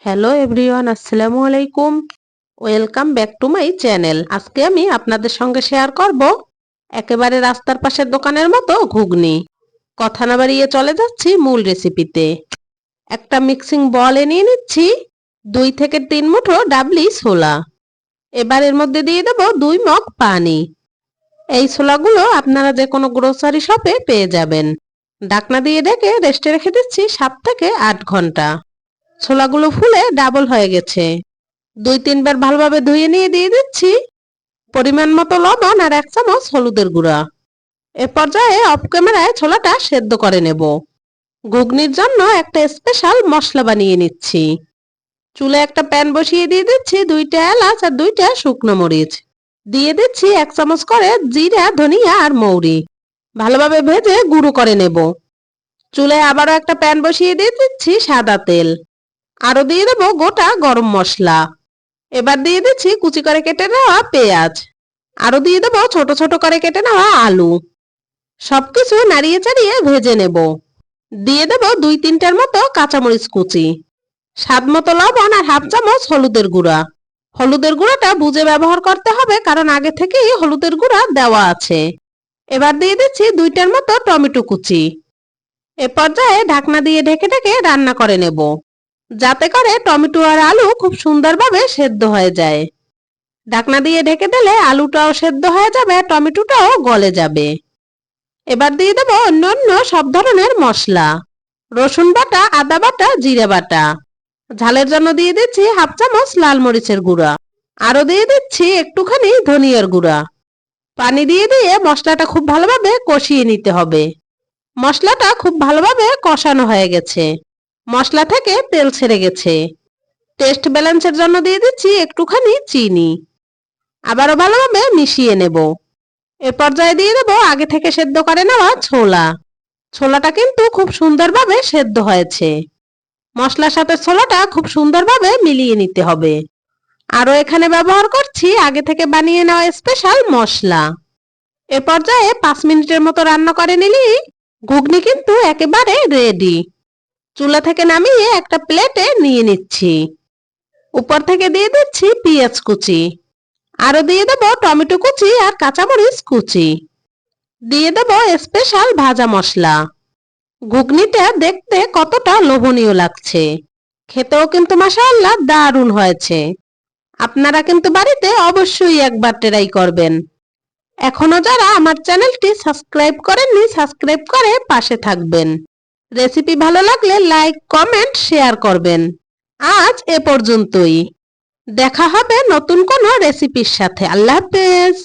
Hello everyone, আসসালামু আলাইকুম। Welcome back to my channel. আজকে আমি আপনাদের সঙ্গে শেয়ার করব একেবারে রাস্তার পাশের দোকানের মতো ঘুগনি। কথা না বাড়িয়ে চলে যাচ্ছি মূল রেসিপিতে। একটা মিক্সিং বলে নিয়ে নিচ্ছি 2 থেকে 3 মুঠো ডাবলি ছোলা। এবার এর মধ্যে দিয়ে দেব 2 মগ পানি। এই ছোলাগুলো আপনারা যে কোনো গ্রোসারি শপে পেয়ে যাবেন। ঢাকনা দিয়ে ঢেকে রেস্টে রেখে দিচ্ছি 7 থেকে 8 ঘন্টা। ছোলাগুলো ফুলে ডাবল হয়ে গেছে। 2-3 বার ভালোভাবে ধুয়ে নিয়ে দিয়ে দিচ্ছি পরিমাণ মতো লবণ আর 1 চামচ হলুদের গুঁড়া। এ পর্যায়ে অফ ক্যামেরায় ছোলাটা সেদ্ধ করে নেব। ঘুগনির জন্য একটা স্পেশাল মশলা বানিয়ে নিচ্ছি। চুলে একটা প্যান বসিয়ে দিয়ে দিচ্ছি 2টা এলাচ আর 2টা শুকনো মরিচ। দিয়ে দিচ্ছি 1 চামচ করে জিরা, ধনিয়া আর মৌরি। ভালোভাবে ভেজে গুঁড়ো করে নেব। চুলে আবারও একটা প্যান বসিয়ে দিয়ে দিচ্ছি সাদা তেল। আরো দিয়ে দেবো গোটা গরম মশলা। এবার দিয়ে দিচ্ছি কুচি করে কেটে নেওয়া পেঁয়াজ। আরো দিয়ে দেবো ছোট ছোট করে কেটে নেওয়া আলু। সবকিছু নাড়িয়ে চাড়িয়ে ভেজে নেব। দিয়ে দেবো 2-3টার মতো কাঁচামরিচ কুচি, স্বাদ মতো লবণ আর 1/2 চামচ হলুদের গুঁড়া। হলুদের গুঁড়াটা বুঝে ব্যবহার করতে হবে, কারণ আগে থেকেই হলুদের গুঁড়া দেওয়া আছে। এবার দিয়ে দিচ্ছি 2টার মতো টমেটো কুচি। এ পর্যায়ে ঢাকনা দিয়ে ঢেকে ঢেকে রান্না করে নেব, যাতে করে টমেটো আর আলু খুব সুন্দরভাবে সেদ্ধ হয়ে যায়। ঢাকনা দিয়ে ঢেকে দিলে আলুটাও সেদ্ধ হয়ে যাবে, টমেটোটাও গলে যাবে। এবার দিয়ে দেবো অন্য সব ধরনের মশলা, রসুন বাটা, আদা বাটা, জিরে বাটা। ঝালের জন্য দিয়ে দিচ্ছি 1/2 চামচ লাল মরিচের গুঁড়া। আরো দিয়ে দিচ্ছি একটুখানি ধনিয়ার গুঁড়া। পানি দিয়ে দিয়ে মশলাটা খুব ভালোভাবে কষিয়ে নিতে হবে। মশলাটা খুব ভালোভাবে কষানো হয়ে গেছে, মশলা থেকে তেল ছেড়ে গেছে। টেস্ট ব্যালেন্সের জন্য দিয়ে দিচ্ছি একটুখানি চিনি। আবারও ভালোভাবে মিশিয়ে নেব। এ পর্যায়ে দিয়ে দেবো আগে থেকে সেদ্ধ করে নেওয়া ছোলা। ছোলাটা কিন্তু খুব সুন্দরভাবে সেদ্ধ হয়েছে। মশলার সাথে ছোলাটা খুব সুন্দরভাবে মিলিয়ে নিতে হবে। আরও এখানে ব্যবহার করছি আগে থেকে বানিয়ে নেওয়া স্পেশাল মশলা। এ পর্যায়ে 5 মিনিটের মতো রান্না করে নিলেই ঘুগনি কিন্তু একেবারে রেডি। চুলা থেকে নামিয়ে একটা প্লেটে নিয়ে নিচ্ছি। উপর থেকে দিয়ে দিচ্ছি পেঁয়াজ কুচি। আরো দিয়ে দেবো টমেটো কুচি আর কাঁচামরিচ কুচি। দিয়ে দেবো স্পেশাল ভাজা মশলা। ঘুগনিটা দেখতে কতটা লোভনীয় লাগছে, খেতেও কিন্তু মাশাআল্লাহ দারুণ হয়েছে। আপনারা কিন্তু বাড়িতে অবশ্যই একবার ট্রাই করবেন। এখনো যারা আমার চ্যানেলটি সাবস্ক্রাইব করেননি, সাবস্ক্রাইব করে পাশে থাকবেন। রেসিপি ভালো লাগলে লাইক, কমেন্ট, শেয়ার করবেন। আজ এ পর্যন্তই। দেখা হবে নতুন কোনো রেসিপির সাথে। আল্লাহ হাফেজ।